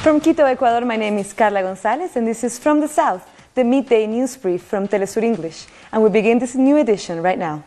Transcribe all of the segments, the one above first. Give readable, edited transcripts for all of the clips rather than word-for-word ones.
From Quito, Ecuador, my name is Carla Gonzalez, and this is From the South, the midday news brief from Telesur English. And we begin this new edition right now.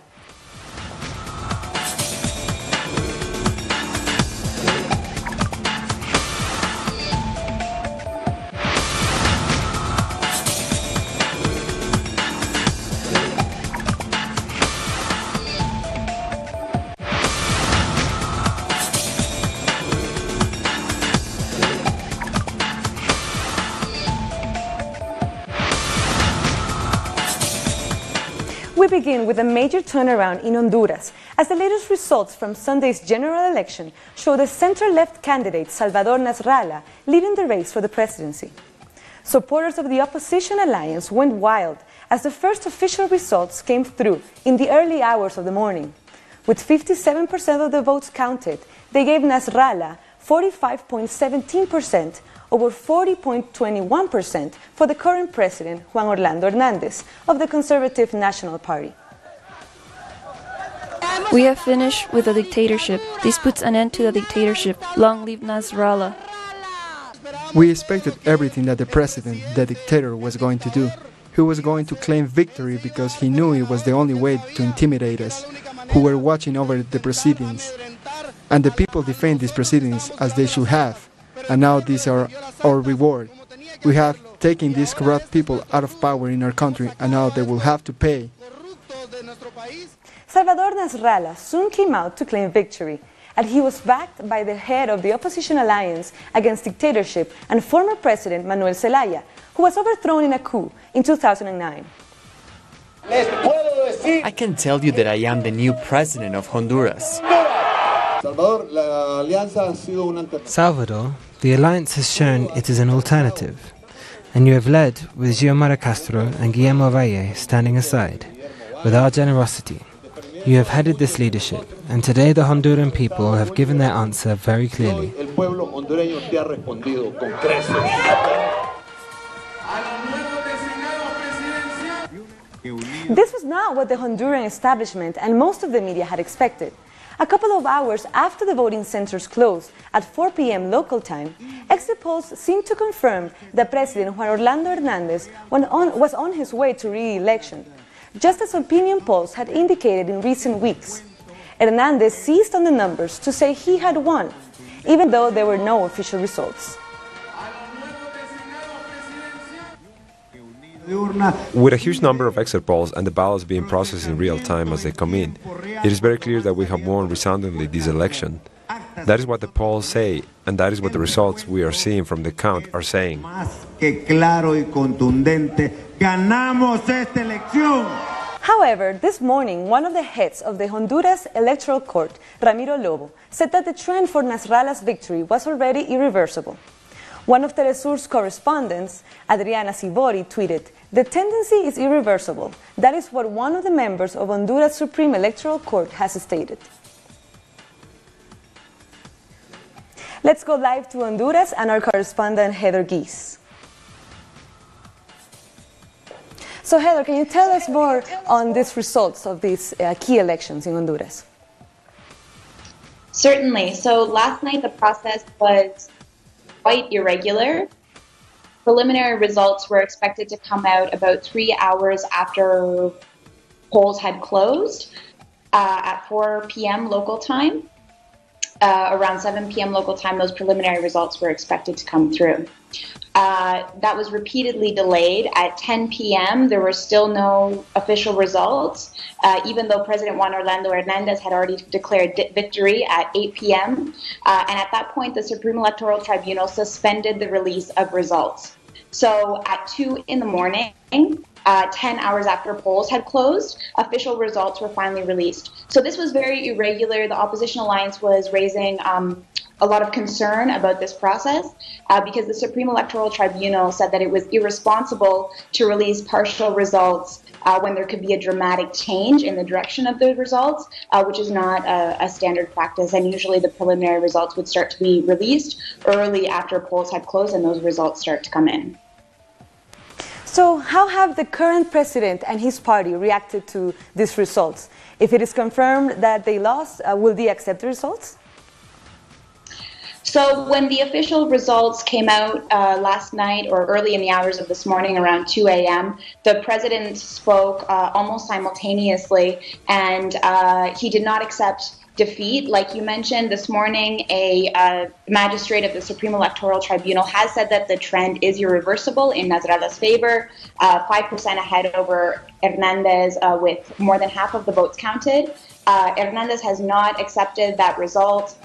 We begin with a major turnaround in Honduras, as the latest results from Sunday's general election show the center-left candidate Salvador Nasralla leading the race for the presidency. Supporters of the opposition alliance went wild as the first official results came through in the early hours of the morning. With 57% of the votes counted, they gave Nasralla 45.17%, over 40.21% for the current president, Juan Orlando Hernandez, of the Conservative National Party. We have finished with the dictatorship. This puts an end to the dictatorship. Long live Nasrallah. We expected everything that the president, the dictator, was going to do. He was going to claim victory because he knew it was the only way to intimidate us, who were watching over the proceedings. And the people defend these proceedings as they should have. And now these are our reward. We have taken these corrupt people out of power in our country, and now they will have to pay. Salvador Nasralla soon came out to claim victory, and he was backed by the head of the opposition alliance against dictatorship and former president Manuel Zelaya, who was overthrown in a coup in 2009. I can tell you that I am the new president of Honduras. Salvador, the alliance has shown it is an alternative, and you have led with Xiomara Castro and Guillermo Valle standing aside. With our generosity, you have headed this leadership, and today the Honduran people have given their answer very clearly. This was not what the Honduran establishment and most of the media had expected. A couple of hours after the voting centers closed at 4 p.m. local time, exit polls seemed to confirm that President Juan Orlando Hernandez was on his way to re-election, just as opinion polls had indicated in recent weeks. Hernandez seized on the numbers to say he had won, even though there were no official results. With a huge number of exit polls and the ballots being processed in real time as they come in, it is very clear that we have won resoundingly this election. That is what the polls say, and that is what the results we are seeing from the count are saying. However, this morning, one of the heads of the Honduras Electoral Court, Ramiro Lobo, said that the trend for Nasralla's victory was already irreversible. One of Telesur's correspondents, Adriana Sibori, tweeted, "The tendency is irreversible. That is what one of the members of Honduras Supreme Electoral Court has stated." Let's go live to Honduras and our correspondent, Heather Geese. So Heather, can you tell us more on these results of these key elections in Honduras? Certainly. So last night the process was quite irregular. Preliminary results were expected to come out about 3 hours after polls had closed at 4 p.m. local time. Around 7 p.m. local time, those preliminary results were expected to come through. That was repeatedly delayed. At 10 p.m., there were still no official results, even though President Juan Orlando Hernandez had already declared victory at 8 p.m. And at that point, the Supreme Electoral Tribunal suspended the release of results. So at 2 in the morning, 10 hours after polls had closed, official results were finally released. So this was very irregular. The opposition alliance was raising a lot of concern about this process because the Supreme Electoral Tribunal said that it was irresponsible to release partial results when there could be a dramatic change in the direction of the results, which is not a standard practice. And usually the preliminary results would start to be released early after polls had closed and those results start to come in. So how have the current president and his party reacted to these results? If it is confirmed that they lost, will they accept the results? So when the official results came out last night or early in the hours of this morning around 2 a.m., the president spoke almost simultaneously, and he did not accept defeat. Like you mentioned this morning, a magistrate of the Supreme Electoral Tribunal has said that the trend is irreversible in Nasrallah's favor, 5% ahead over Hernandez with more than half of the votes counted. Hernandez has not accepted that result.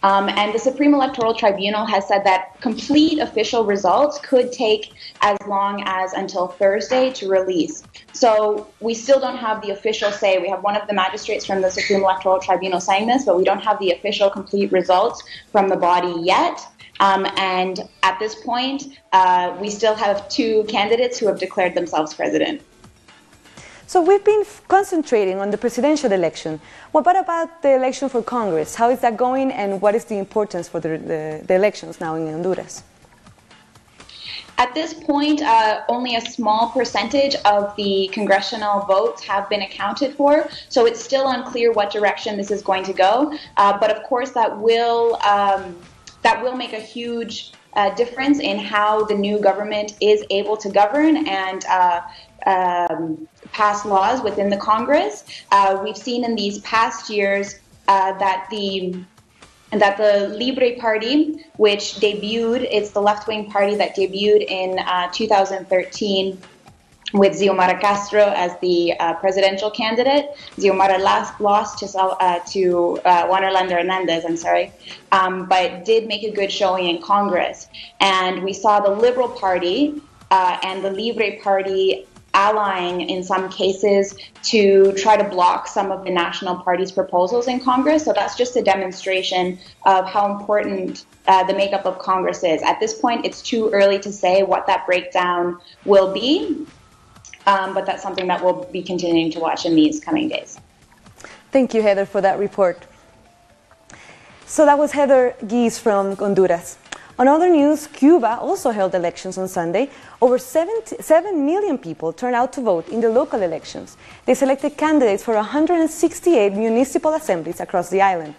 And the Supreme Electoral Tribunal has said that complete official results could take as long as until Thursday to release. So we still don't have the official say. We have one of the magistrates from the Supreme Electoral Tribunal saying this, but we don't have the official complete results from the body yet. And at this point, we still have two candidates who have declared themselves president. So we've been concentrating on the presidential election. What about the election for Congress? How is that going, and what is the importance for the elections now in Honduras? At this point, only a small percentage of the congressional votes have been accounted for, so it's still unclear what direction this is going to go. But of course, that will make a huge difference in how the new government is able to govern and pass laws within the Congress. We've seen in these past years that the Libre Party, which debuted, it's the left-wing party that debuted in 2013 with Xiomara Castro as the presidential candidate. Xiomara lost to Juan Orlando Hernandez, but did make a good showing in Congress. And we saw the Liberal Party and the Libre Party allying in some cases to try to block some of the national party's proposals in Congress. So that's just a demonstration of how important the makeup of Congress is. At this point, it's too early to say what that breakdown will be, but that's something that we'll be continuing to watch in these coming days. Thank you, Heather, for that report. So that was Heather Gies from Honduras. On other news, Cuba also held elections on Sunday. Over 7 million people turned out to vote in the local elections. They selected candidates for 168 municipal assemblies across the island.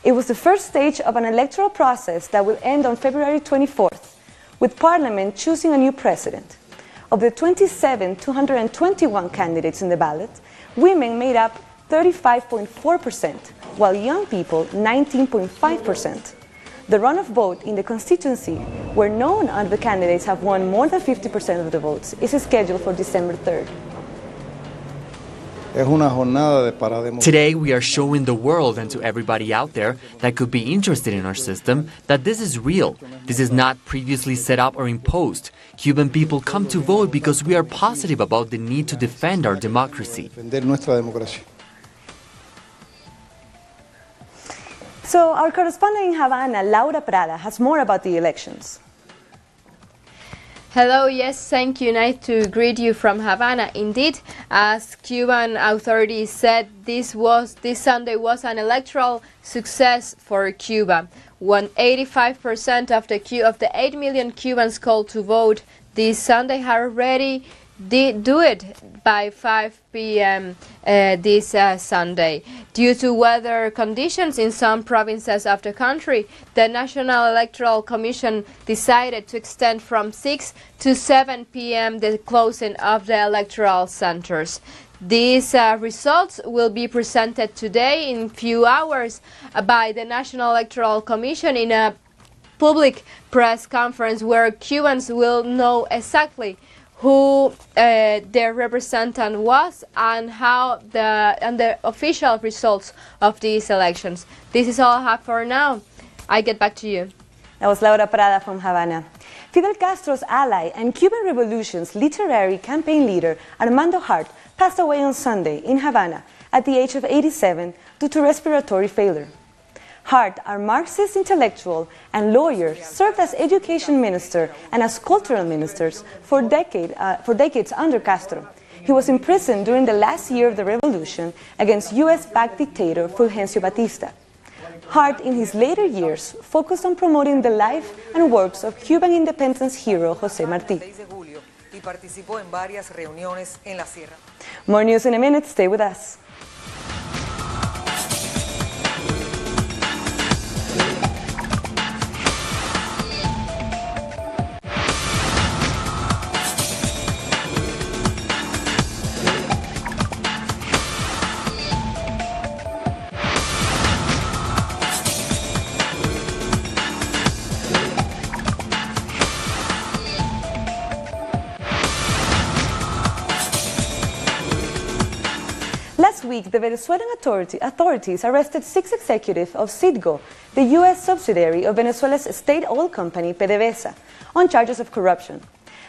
It was the first stage of an electoral process that will end on February 24th, with Parliament choosing a new president. Of the 221 candidates in the ballot, women made up 35.4%, while young people 19.5%. The runoff vote in the constituency, where none of the candidates have won more than 50% of the votes, is scheduled for December 3rd. Today we are showing the world and to everybody out there that could be interested in our system that this is real. This is not previously set up or imposed. Cuban people come to vote because we are positive about the need to defend our democracy. So our correspondent in Havana, Laura Prada, has more about the elections. Hello, yes, thank you. Nice to greet you from Havana. Indeed, as Cuban authorities said, this Sunday was an electoral success for Cuba. 85% of the 8 million Cubans called to vote this Sunday have already do it by 5 p.m. This Sunday. Due to weather conditions in some provinces of the country, the National Electoral Commission decided to extend from 6 to 7 p.m. the closing of the electoral centers. These results will be presented today in few hours by the National Electoral Commission in a public press conference where Cubans will know exactly who their representative was and how the official results of these elections. This is all I have for now. I get back to you. That was Laura Prada from Havana. Fidel Castro's ally and Cuban Revolution's literary campaign leader Armando Hart passed away on Sunday in Havana at the age of 87 due to respiratory failure. Hart, a Marxist intellectual and lawyer, served as education minister and as cultural minister for decades under Castro. He was imprisoned during the last year of the revolution against US-backed dictator Fulgencio Batista. Hart, in his later years, focused on promoting the life and works of Cuban independence hero José Martí. More news in a minute. Stay with us. last week, the Venezuelan authorities arrested 6 executives of Citgo, the U.S. subsidiary of Venezuela's state oil company, PDVSA, on charges of corruption.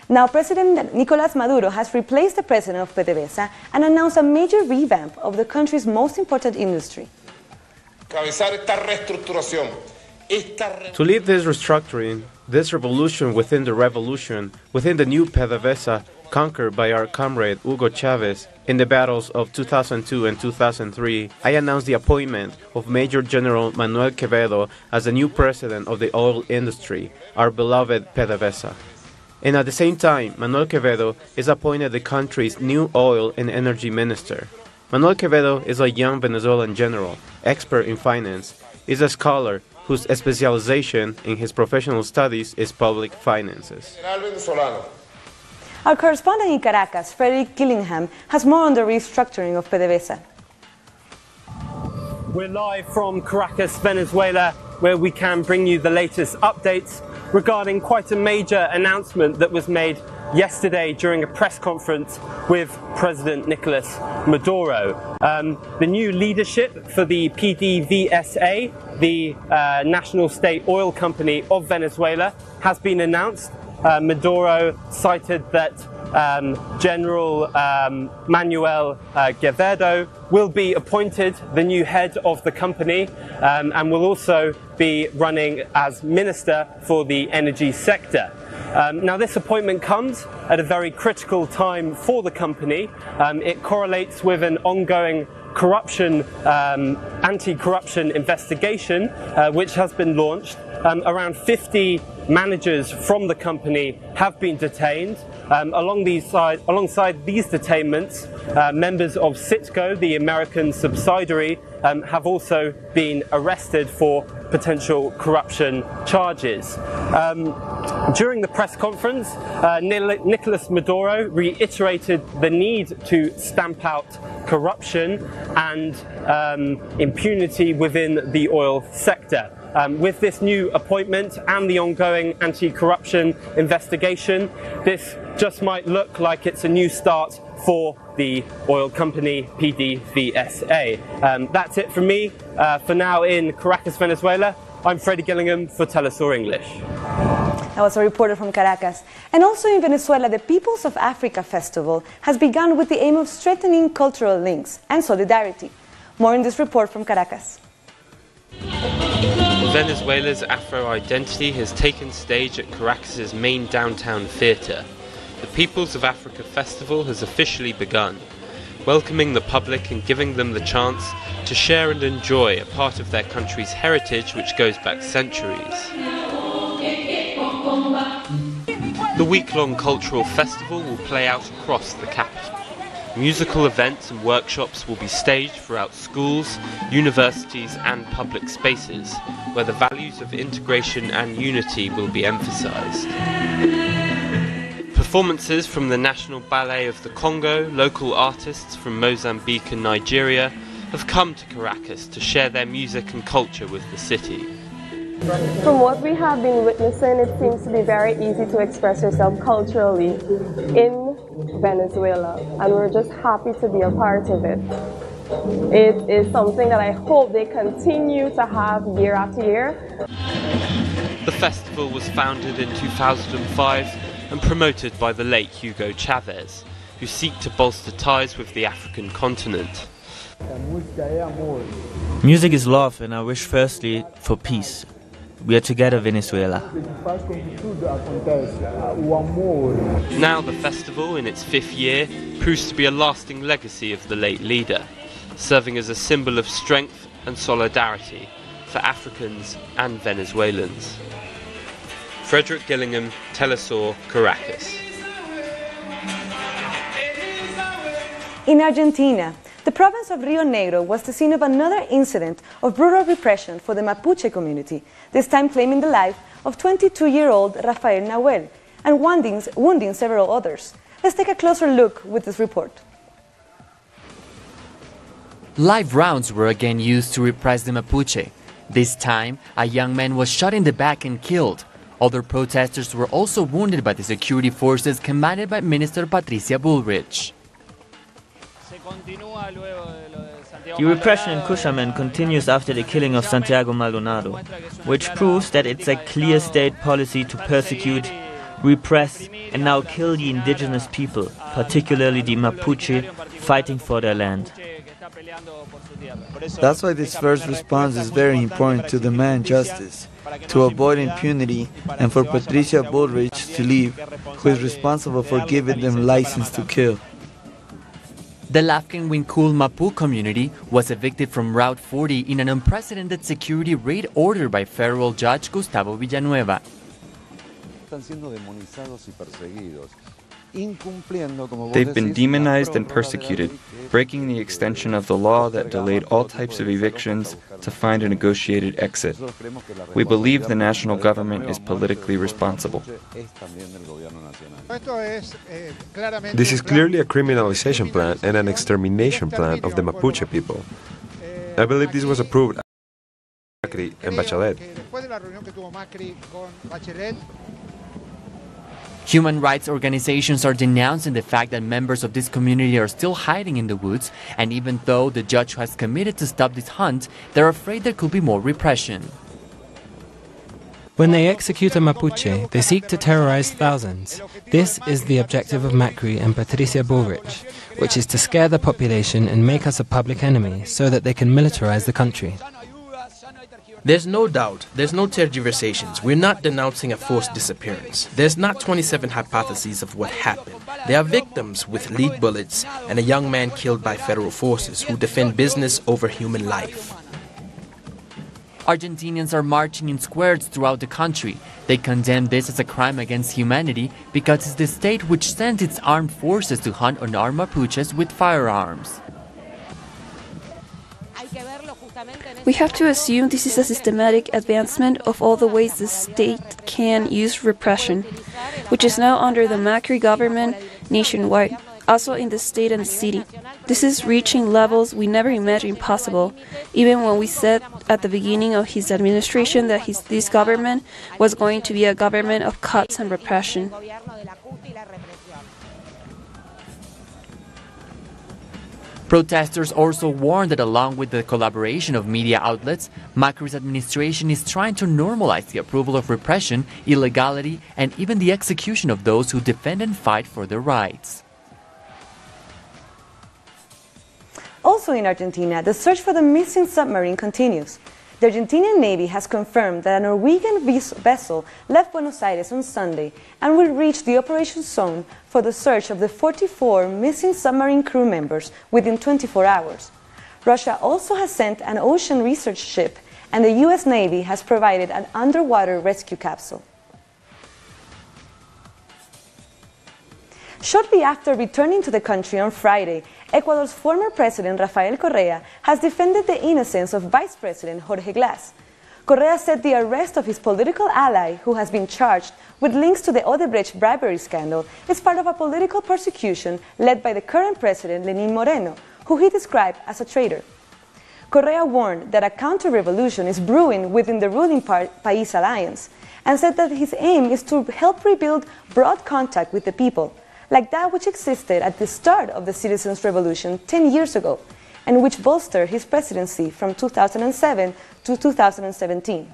Now, President Nicolás Maduro has replaced the president of PDVSA and announced a major revamp of the country's most important industry. To lead this restructuring, this revolution within the new PDVSA, conquered by our comrade Hugo Chavez in the battles of 2002 and 2003, I announced the appointment of Major General Manuel Quevedo as the new president of the oil industry, our beloved PDVSA. And at the same time, Manuel Quevedo is appointed the country's new oil and energy minister. Manuel Quevedo is a young Venezuelan general, expert in finance, is a scholar whose specialization in his professional studies is public finances. Our correspondent in Caracas, Frederick Gillingham, has more on the restructuring of PDVSA. We're live from Caracas, Venezuela, where we can bring you the latest updates regarding quite a major announcement that was made yesterday during a press conference with President Nicolás Maduro. The new leadership for the PDVSA, the national state oil company of Venezuela, has been announced. Maduro cited that General Manuel Quevedo will be appointed the new head of the company and will also be running as minister for the energy sector. Now, this appointment comes at a very critical time for the company. It correlates with an ongoing anti-corruption investigation which has been launched. Around 50 managers from the company have been detained. Alongside these detainments, members of Citgo, the American subsidiary, have also been arrested for potential corruption charges. During the press conference, Nicolás Maduro reiterated the need to stamp out corruption and impunity within the oil sector. With this new appointment and the ongoing anti-corruption investigation, this just might look like it's a new start for the oil company PDVSA. That's it from me for now in Caracas, Venezuela. I'm Freddie Gillingham for Telesur English. That was a reporter from Caracas. And also in Venezuela, the Peoples of Africa Festival has begun with the aim of strengthening cultural links and solidarity. More in this report from Caracas. Venezuela's Afro identity has taken stage at Caracas' main downtown theatre. The Peoples of Africa Festival has officially begun, welcoming the public and giving them the chance to share and enjoy a part of their country's heritage which goes back centuries. The week-long cultural festival will play out across the capital. Musical events and workshops will be staged throughout schools, universities and public spaces, where the values of integration and unity will be emphasized. Performances from the National Ballet of the Congo, local artists from Mozambique and Nigeria have come to Caracas to share their music and culture with the city. From what we have been witnessing, it seems to be very easy to express yourself culturally in Venezuela, and we're just happy to be a part of it. It is something that I hope they continue to have year after year. The festival was founded in 2005 and promoted by the late Hugo Chavez, who seek to bolster ties with the African continent. Music is love, and I wish firstly for peace. We are together, Venezuela. Now the festival, in its 5th year, proves to be a lasting legacy of the late leader, serving as a symbol of strength and solidarity for Africans and Venezuelans. Frederick Gillingham, Telesur, Caracas. In Argentina, the province of Rio Negro was the scene of another incident of brutal repression for the Mapuche community, this time claiming the life of 22-year-old Rafael Nahuel and wounding several others. Let's take a closer look with this report. Live rounds were again used to repress the Mapuche. This time, a young man was shot in the back and killed. Other protesters were also wounded by the security forces commanded by Minister Patricia Bullrich. Continúa luego de lo de The repression in Cushman continues after the killing of Santiago Maldonado, which proves that it's a clear state policy to persecute, repress, and now kill the indigenous people, particularly the Mapuche, fighting for their land. That's why this first response is very important to demand justice, to avoid impunity, and for Patricia Bullrich to leave, who is responsible for giving them license to kill. The Lafken-Wincul Mapu community was evicted from Route 40 in an unprecedented security raid ordered by federal judge Gustavo Villanueva. They've been demonized and persecuted, breaking the extension of the law that delayed all types of evictions to find a negotiated exit. We believe the national government is politically responsible. This is clearly a criminalization plan and an extermination plan of the Mapuche people. I believe this was approved by Macri and Bachelet. Human rights organizations are denouncing the fact that members of this community are still hiding in the woods, and even though the judge has committed to stop this hunt, they're afraid there could be more repression. When they execute a Mapuche, they seek to terrorize thousands. This is the objective of Macri and Patricia Bullrich, which is to scare the population and make us a public enemy so that they can militarize the country. There's no doubt, there's no tergiversations. We're not denouncing a forced disappearance. There's not 27 hypotheses of what happened. There are victims with lead bullets and a young man killed by federal forces who defend business over human life. Argentinians are marching in squares throughout the country. They condemn this as a crime against humanity because it's the state which sends its armed forces to hunt unarmed Mapuches with firearms. We have to assume this is a systematic advancement of all the ways the state can use repression, which is now under the Macri government nationwide, also in the state and the city. This is reaching levels we never imagined possible, even when we said at the beginning of his administration that this government was going to be a government of cuts and repression. Protesters also warned that along with the collaboration of media outlets, Macri's administration is trying to normalize the approval of repression, illegality, and even the execution of those who defend and fight for their rights. Also in Argentina, the search for the missing submarine continues. The Argentinian Navy has confirmed that a Norwegian vessel left Buenos Aires on Sunday and will reach the operation zone for the search of the 44 missing submarine crew members within 24 hours. Russia also has sent an ocean research ship, and the U.S. Navy has provided an underwater rescue capsule. Shortly after returning to the country on Friday, Ecuador's former president Rafael Correa has defended the innocence of Vice President Jorge Glass. Correa said the arrest of his political ally, who has been charged with links to the Odebrecht bribery scandal, is part of a political persecution led by the current president Lenín Moreno, who he described as a traitor. Correa warned that a counter-revolution is brewing within the ruling País Alliance, and said that his aim is to help rebuild broad contact with the people, like that which existed at the start of the Citizens' Revolution 10 years ago, and which bolstered his presidency from 2007 to 2017.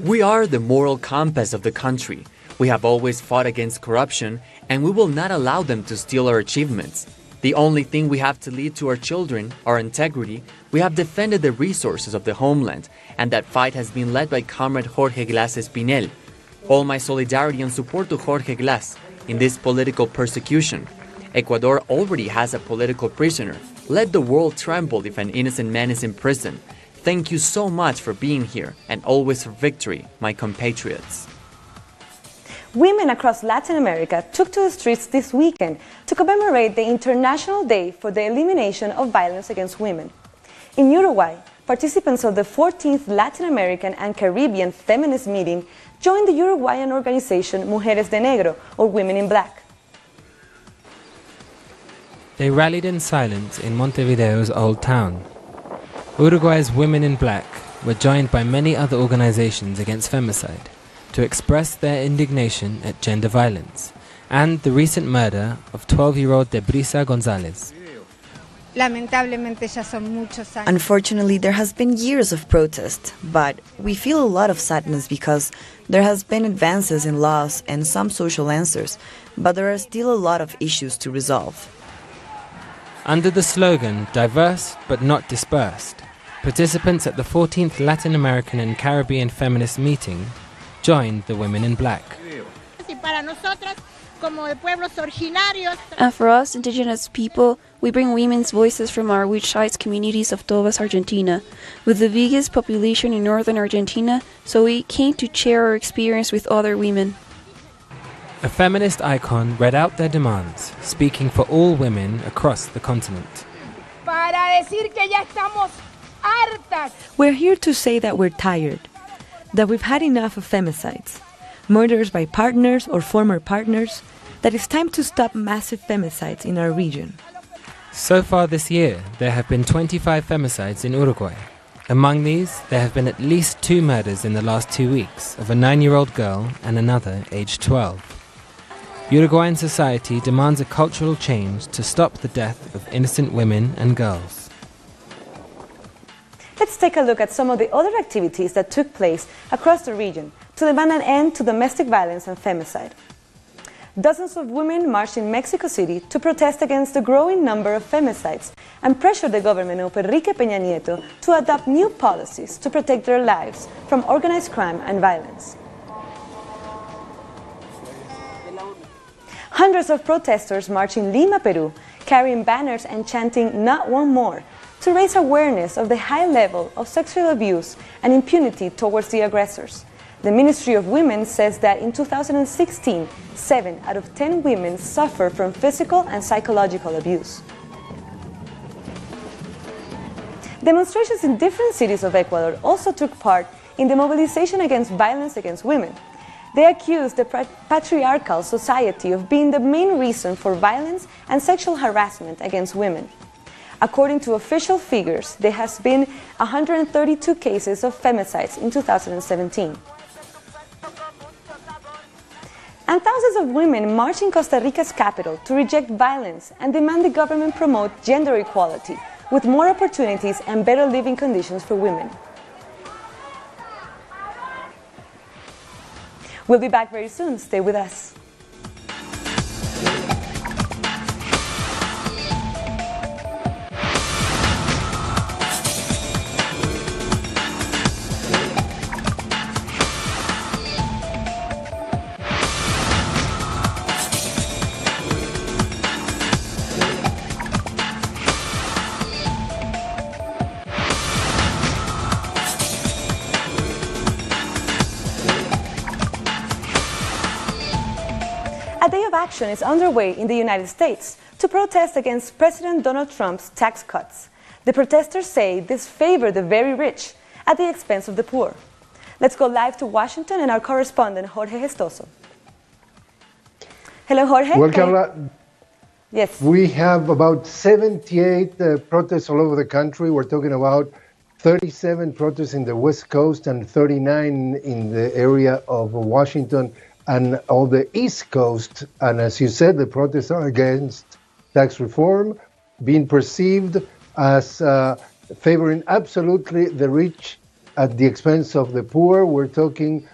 We are the moral compass of the country. We have always fought against corruption, and we will not allow them to steal our achievements. The only thing we have to leave to our children, our integrity. We have defended the resources of the homeland, and that fight has been led by Comrade Jorge Glass Espinel. All my solidarity and support to Jorge Glass in this political persecution. Ecuador already has a political prisoner. Let the world tremble if an innocent man is in prison. Thank you so much for being here, and always for victory, my compatriots. Women across Latin America took to the streets this weekend to commemorate the International Day for the Elimination of Violence Against Women. In Uruguay, participants of the 14th Latin American and Caribbean Feminist Meeting joined the Uruguayan organization Mujeres de Negro, or Women in Black. They rallied in silence in Montevideo's Old Town. Uruguay's Women in Black were joined by many other organizations against femicide to express their indignation at gender violence and the recent murder of 12-year-old Debrisa Gonzalez. Unfortunately, there has been years of protest, but we feel a lot of sadness because there has been advances in laws and some social answers, but there are still a lot of issues to resolve. Under the slogan, diverse but not dispersed, participants at the 14th Latin American and Caribbean Feminist Meeting joined the Women in Black. And for us, indigenous people, we bring women's voices from our witch-sized communities of Tobas, Argentina, with the biggest population in northern Argentina, so we came to share our experience with other women. A feminist icon read out their demands, speaking for all women across the continent. We're here to say that we're tired, that we've had enough of femicides, murders by partners or former partners, that it's time to stop massive femicides in our region. So far this year, there have been 25 femicides in Uruguay. Among these, there have been at least 2 murders in the last 2 weeks of a 9-year-old girl and another aged 12. Uruguayan society demands a cultural change to stop the death of innocent women and girls. Let's take a look at some of the other activities that took place across the region to demand an end to domestic violence and femicide. Dozens of women marched in Mexico City to protest against the growing number of femicides and pressure the government of Enrique Peña Nieto to adopt new policies to protect their lives from organized crime and violence. Hundreds of protesters marched in Lima, Peru, carrying banners and chanting "Not one more" to raise awareness of the high level of sexual abuse and impunity towards the aggressors. The Ministry of Women says that in 2016, 7 out of 10 women suffer from physical and psychological abuse. Demonstrations in different cities of Ecuador also took part in the mobilization against violence against women. They accused the patriarchal society of being the main reason for violence and sexual harassment against women. According to official figures, there has been 132 cases of femicides in 2017. And thousands of women marched in Costa Rica's capital to reject violence and demand the government promote gender equality with more opportunities and better living conditions for women. We'll be back very soon. Stay with us. A day of action is underway in the United States to protest against President Donald Trump's tax cuts. The protesters say this favors the very rich at the expense of the poor. Let's go live to Washington and our correspondent, Jorge Gestoso. Hello, Jorge. Well, Carla, yes. We have about 78 protests all over the country. We're talking about 37 protests in the West Coast and 39 in the area of Washington and on the East Coast. And as you said, the protests are against tax reform, being perceived as favoring absolutely the rich at the expense of the poor. We're talking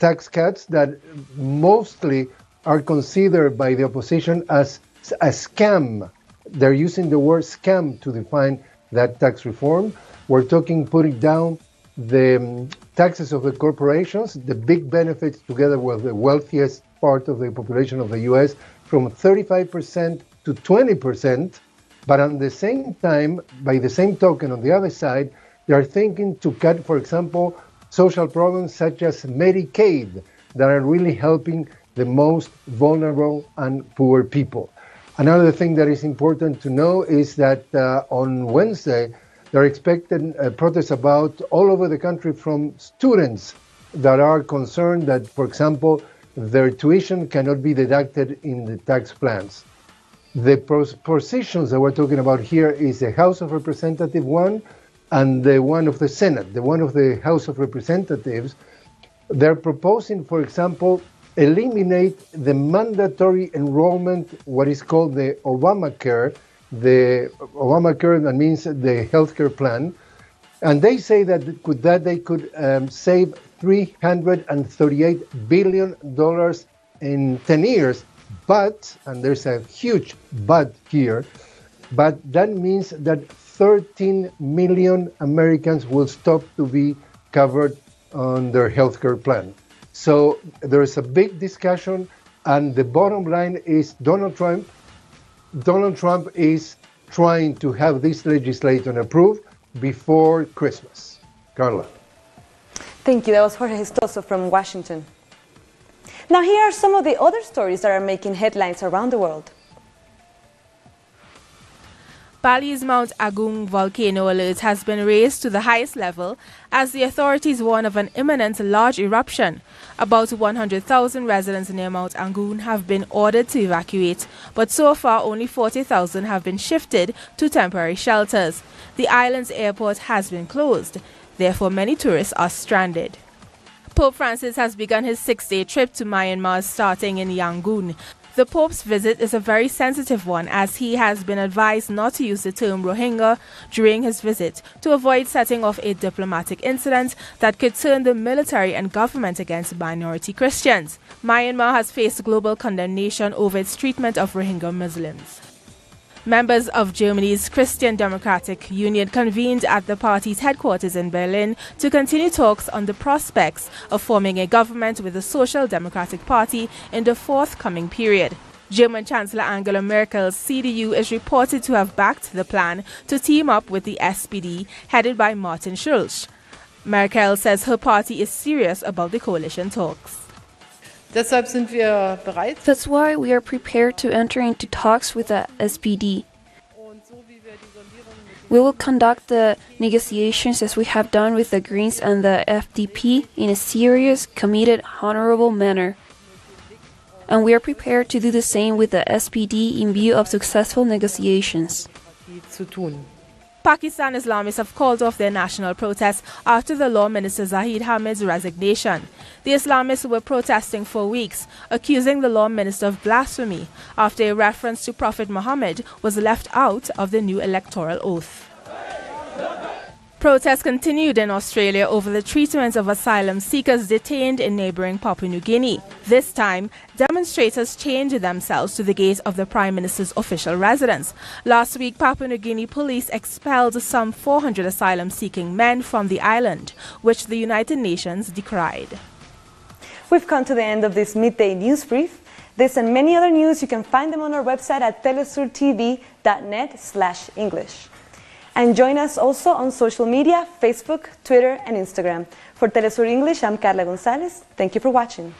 tax cuts that mostly are considered by the opposition as a scam. They're using the word scam to define that tax reform. We're talking putting down the taxes of the corporations, the big benefits together with the wealthiest part of the population of the U.S. from 35% to 20%. But at the same time, by the same token, on the other side, they are thinking to cut, for example, social programs such as Medicaid that are really helping the most vulnerable and poor people. Another thing that is important to know is that on Wednesday, they're expecting protests about all over the country from students that are concerned that, for example, their tuition cannot be deducted in the tax plans. The positions that we're talking about here is the House of Representatives one and the one of the Senate. The one of the House of Representatives, they're proposing, for example, eliminate the mandatory enrollment, what is called the Obamacare. The Obamacare, that means the healthcare plan. And they say that they could save $338 billion in 10 years. But, and there's a huge but here, but that means that 13 million Americans will stop to be covered on their healthcare plan. So there's a big discussion, and the bottom line is Donald Trump is trying to have this legislation approved before Christmas. Carla. Thank you. That was Jorge Gestoso from Washington. Now here are some of the other stories that are making headlines around the world. Bali's Mount Agung volcano alert has been raised to the highest level as the authorities warn of an imminent large eruption. About 100,000 residents near Mount Agung have been ordered to evacuate, but so far only 40,000 have been shifted to temporary shelters. The island's airport has been closed, therefore many tourists are stranded. Pope Francis has begun his 6-day trip to Myanmar starting in Yangon. The Pope's visit is a very sensitive one as he has been advised not to use the term Rohingya during his visit to avoid setting off a diplomatic incident that could turn the military and government against minority Christians. Myanmar has faced global condemnation over its treatment of Rohingya Muslims. Members of Germany's Christian Democratic Union convened at the party's headquarters in Berlin to continue talks on the prospects of forming a government with the Social Democratic Party in the forthcoming period. German Chancellor Angela Merkel's CDU is reported to have backed the plan to team up with the SPD, headed by Martin Schulz. Merkel says her party is serious about the coalition talks. That's why we are prepared to enter into talks with the SPD. We will conduct the negotiations as we have done with the Greens and the FDP in a serious, committed, honorable manner. And we are prepared to do the same with the SPD in view of successful negotiations. Pakistan Islamists have called off their national protest after the Law Minister Zahid Hamid's resignation. The Islamists were protesting for weeks, accusing the Law Minister of blasphemy after a reference to Prophet Muhammad was left out of the new electoral oath. Protests continued in Australia over the treatment of asylum seekers detained in neighbouring Papua New Guinea. This time, demonstrators chained themselves to the gate of the Prime Minister's official residence. Last week, Papua New Guinea police expelled some 400 asylum-seeking men from the island, which the United Nations decried. We've come to the end of this midday news brief. This and many other news, you can find them on our website at telesurtv.net/English. And join us also on social media, Facebook, Twitter, and Instagram. For Telesur English, I'm Carla Gonzalez. Thank you for watching.